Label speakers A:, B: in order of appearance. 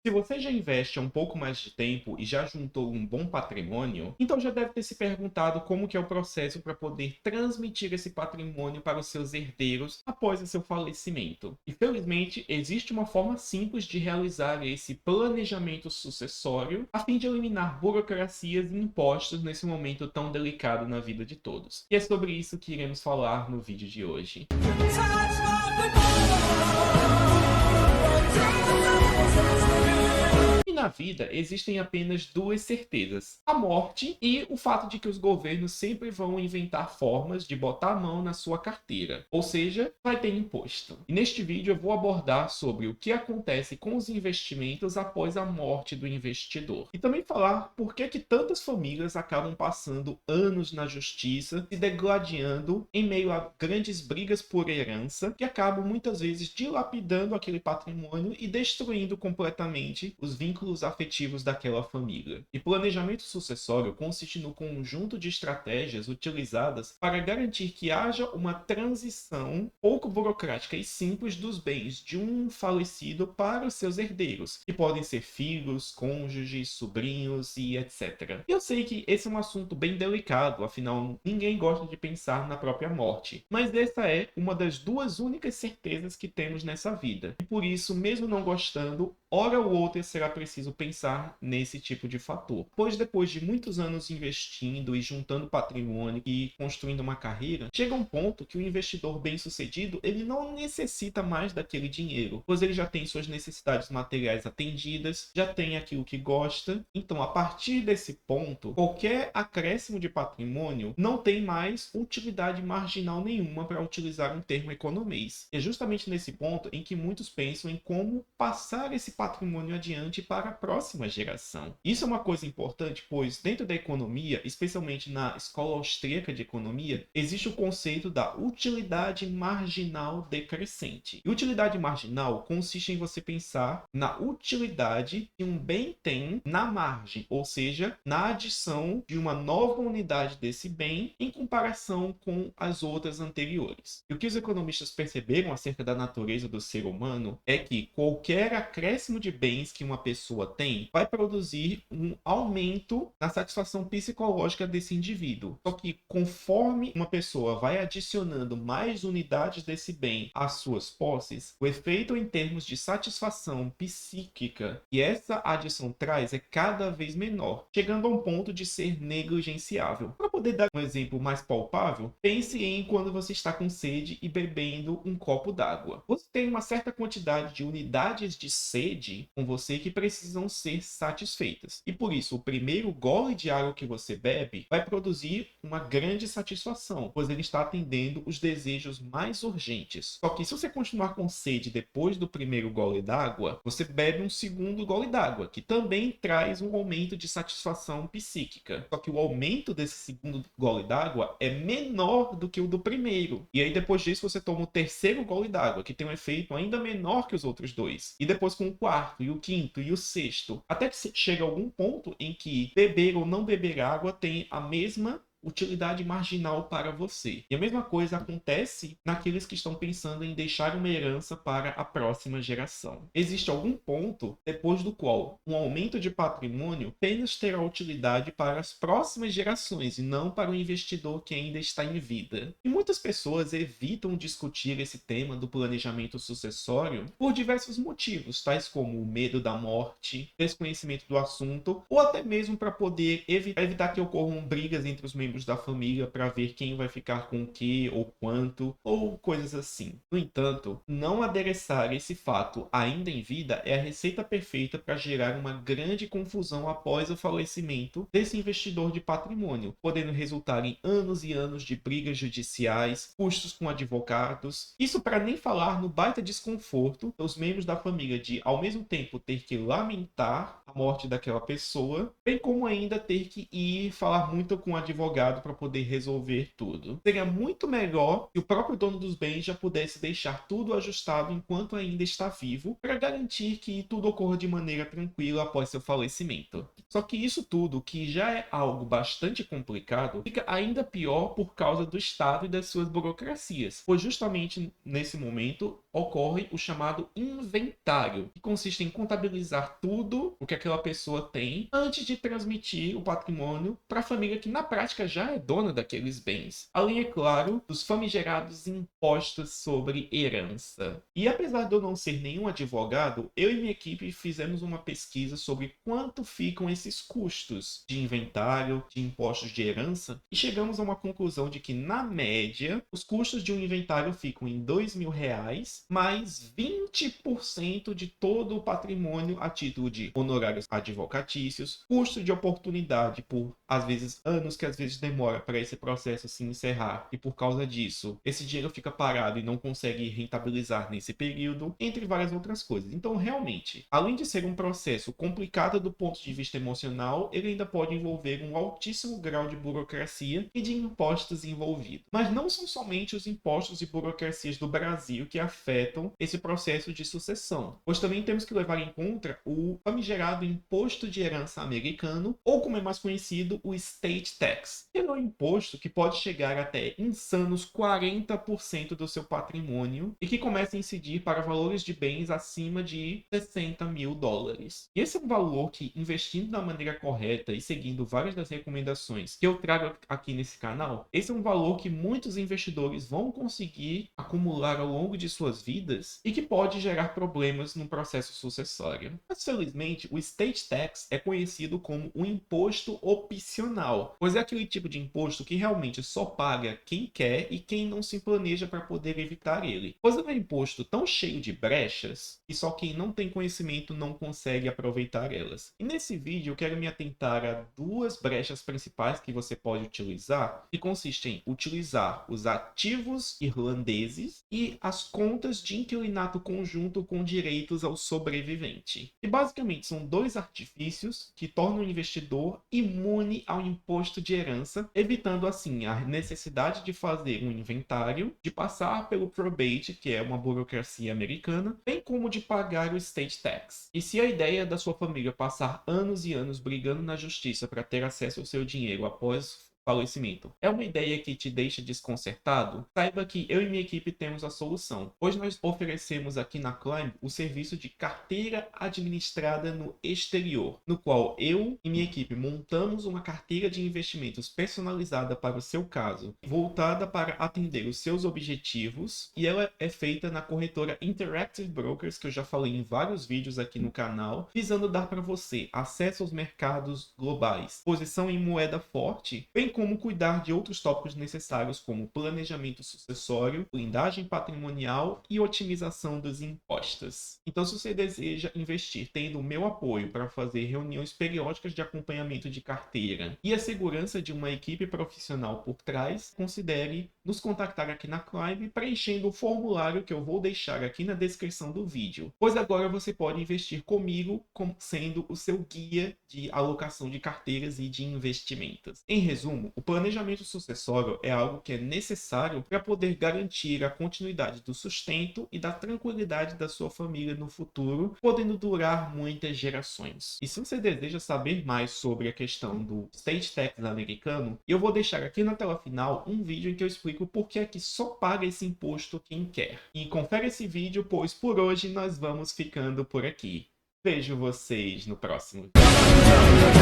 A: Se você já investe há um pouco mais de tempo e já juntou um bom patrimônio, então já deve ter se perguntado como que é o processo para poder transmitir esse patrimônio para os seus herdeiros após o seu falecimento. E felizmente existe uma forma simples de realizar esse planejamento sucessório a fim de eliminar burocracias e impostos nesse momento tão delicado na vida de todos. E é sobre isso que iremos falar no vídeo de hoje. E na vida existem apenas duas certezas: a morte e o fato de que os governos sempre vão inventar formas de botar a mão na sua carteira, ou seja, vai ter imposto. E neste vídeo eu vou abordar sobre o que acontece com os investimentos após a morte do investidor. E também falar por que tantas famílias acabam passando anos na justiça, se degladiando em meio a grandes brigas por herança, que acabam muitas vezes dilapidando aquele patrimônio e destruindo completamente os vínculos afetivos daquela família. E planejamento sucessório consiste no conjunto de estratégias utilizadas para garantir que haja uma transição pouco burocrática e simples dos bens de um falecido para os seus herdeiros, que podem ser filhos, cônjuges, sobrinhos e etc. Eu sei que esse é um assunto bem delicado, afinal ninguém gosta de pensar na própria morte, mas essa é uma das duas únicas certezas que temos nessa vida. E por isso, mesmo não gostando, hora ou outra será preciso pensar nesse tipo de fator. Pois depois de muitos anos investindo e juntando patrimônio e construindo uma carreira, chega um ponto que o investidor bem-sucedido ele não necessita mais daquele dinheiro, pois ele já tem suas necessidades materiais atendidas, já tem aquilo que gosta. Então, a partir desse ponto, qualquer acréscimo de patrimônio não tem mais utilidade marginal nenhuma, para utilizar um termo economês. É justamente nesse ponto em que muitos pensam em como passar esse patrimônio adiante para a próxima geração. Isso é uma coisa importante, pois dentro da economia, especialmente na escola austríaca de economia, existe o conceito da utilidade marginal decrescente. E utilidade marginal consiste em você pensar na utilidade que um bem tem na margem, ou seja, na adição de uma nova unidade desse bem em comparação com as outras anteriores. E o que os economistas perceberam acerca da natureza do ser humano é que qualquer acréscimo de bens que uma pessoa tem vai produzir um aumento na satisfação psicológica desse indivíduo. Só que conforme uma pessoa vai adicionando mais unidades desse bem às suas posses, o efeito em termos de satisfação psíquica que essa adição traz é cada vez menor, chegando a um ponto de ser negligenciável. Para poder dar um exemplo mais palpável, pense em quando você está com sede e bebendo um copo d'água. Você tem uma certa quantidade de unidades de sede com você que precisam ser satisfeitas. E por isso, o primeiro gole de água que você bebe vai produzir uma grande satisfação, pois ele está atendendo os desejos mais urgentes. Só que se você continuar com sede depois do primeiro gole d'água, você bebe um segundo gole d'água, que também traz um aumento de satisfação psíquica. Só que o aumento desse segundo gole d'água é menor do que o do primeiro. E aí depois disso você toma o terceiro gole d'água, que tem um efeito ainda menor que os outros dois. E depois com o quarto, e o quinto, e o sexto. Até que chega algum ponto em que beber ou não beber água tem a mesma utilidade marginal para você. E a mesma coisa acontece naqueles que estão pensando em deixar uma herança para a próxima geração. Existe algum ponto depois do qual um aumento de patrimônio apenas terá utilidade para as próximas gerações e não para o investidor que ainda está em vida. E muitas pessoas evitam discutir esse tema do planejamento sucessório por diversos motivos, tais como o medo da morte, desconhecimento do assunto, ou até mesmo para poder evitar que ocorram brigas entre os membros da família para ver quem vai ficar com o que ou quanto, ou coisas assim. No entanto, não adereçar esse fato ainda em vida é a receita perfeita para gerar uma grande confusão após o falecimento desse investidor de patrimônio, podendo resultar em anos e anos de brigas judiciais, custos com advogados. Isso para nem falar no baita desconforto dos membros da família de, ao mesmo tempo, ter que lamentar a morte daquela pessoa, bem como ainda ter que ir falar muito com o advogado para poder resolver tudo. Seria muito melhor que o próprio dono dos bens já pudesse deixar tudo ajustado enquanto ainda está vivo, para garantir que tudo ocorra de maneira tranquila após seu falecimento. Só que isso tudo, que já é algo bastante complicado, fica ainda pior por causa do Estado e das suas burocracias, pois justamente nesse momento ocorre o chamado inventário, que consiste em contabilizar tudo o que aquela pessoa tem antes de transmitir o patrimônio para a família que na prática já é dona daqueles bens. Além, é claro, dos famigerados impostos sobre herança. E apesar de eu não ser nenhum advogado, eu e minha equipe fizemos uma pesquisa sobre quanto ficam esses custos de inventário, de impostos de herança, e chegamos a uma conclusão de que, na média, os custos de um inventário ficam em R$ 2.000, mais 20% de todo o patrimônio a título de honorários advocatícios, custo de oportunidade por, às vezes, anos que às vezes demora para esse processo se encerrar, e por causa disso, esse dinheiro fica parado e não consegue rentabilizar nesse período, entre várias outras coisas. Então, realmente, além de ser um processo complicado do ponto de vista emocional, ele ainda pode envolver um altíssimo grau de burocracia e de impostos envolvidos. Mas não são somente os impostos e burocracias do Brasil que afetam esse processo de sucessão, pois também temos que levar em conta o famigerado imposto de herança americano, ou como é mais conhecido, o estate tax, que é um imposto que pode chegar até insanos 40% do seu patrimônio e que começa a incidir para valores de bens acima de US$ 60.000. E esse é um valor que, investindo da maneira correta e seguindo várias das recomendações que eu trago aqui nesse canal, esse é um valor que muitos investidores vão conseguir acumular ao longo de suas vidas e que pode gerar problemas no processo sucessório. Mas, felizmente, o estate tax é conhecido como um imposto opcional, pois é aquele tipo de imposto que realmente só paga quem quer e quem não se planeja para poder evitar ele. Pois é um imposto tão cheio de brechas que só quem não tem conhecimento não consegue aproveitar elas. E nesse vídeo eu quero me atentar a duas brechas principais que você pode utilizar, que consistem em utilizar os ativos irlandeses e as contas de inquilinato conjunto com direitos ao sobrevivente. E basicamente são dois artifícios que tornam o investidor imune ao imposto de herança, evitando assim a necessidade de fazer um inventário, de passar pelo probate, que é uma burocracia americana, bem como de pagar o estate tax. E se a ideia da sua família passar anos e anos brigando na justiça para ter acesso ao seu dinheiro após falecimento é uma ideia que te deixa desconcertado, saiba que eu e minha equipe temos a solução, pois nós oferecemos aqui na Climb o serviço de carteira administrada no exterior, no qual eu e minha equipe montamos uma carteira de investimentos personalizada para o seu caso, voltada para atender os seus objetivos, e ela é feita na corretora Interactive Brokers, que eu já falei em vários vídeos aqui no canal, visando dar para você acesso aos mercados globais, posição em moeda forte, bem como cuidar de outros tópicos necessários como planejamento sucessório, blindagem patrimonial e otimização dos impostos. Então, se você deseja investir tendo o meu apoio para fazer reuniões periódicas de acompanhamento de carteira e a segurança de uma equipe profissional por trás, considere nos contactar aqui na Climb preenchendo o formulário que eu vou deixar aqui na descrição do vídeo, pois agora você pode investir comigo como sendo o seu guia de alocação de carteiras e de investimentos. Em resumo, o planejamento sucessório é algo que é necessário para poder garantir a continuidade do sustento e da tranquilidade da sua família no futuro, podendo durar muitas gerações. E se você deseja saber mais sobre a questão do estate tax americano, eu vou deixar aqui na tela final um vídeo em que eu explico por que é que só paga esse imposto quem quer. E confere esse vídeo, pois por hoje nós vamos ficando por aqui. Vejo vocês no próximo vídeo.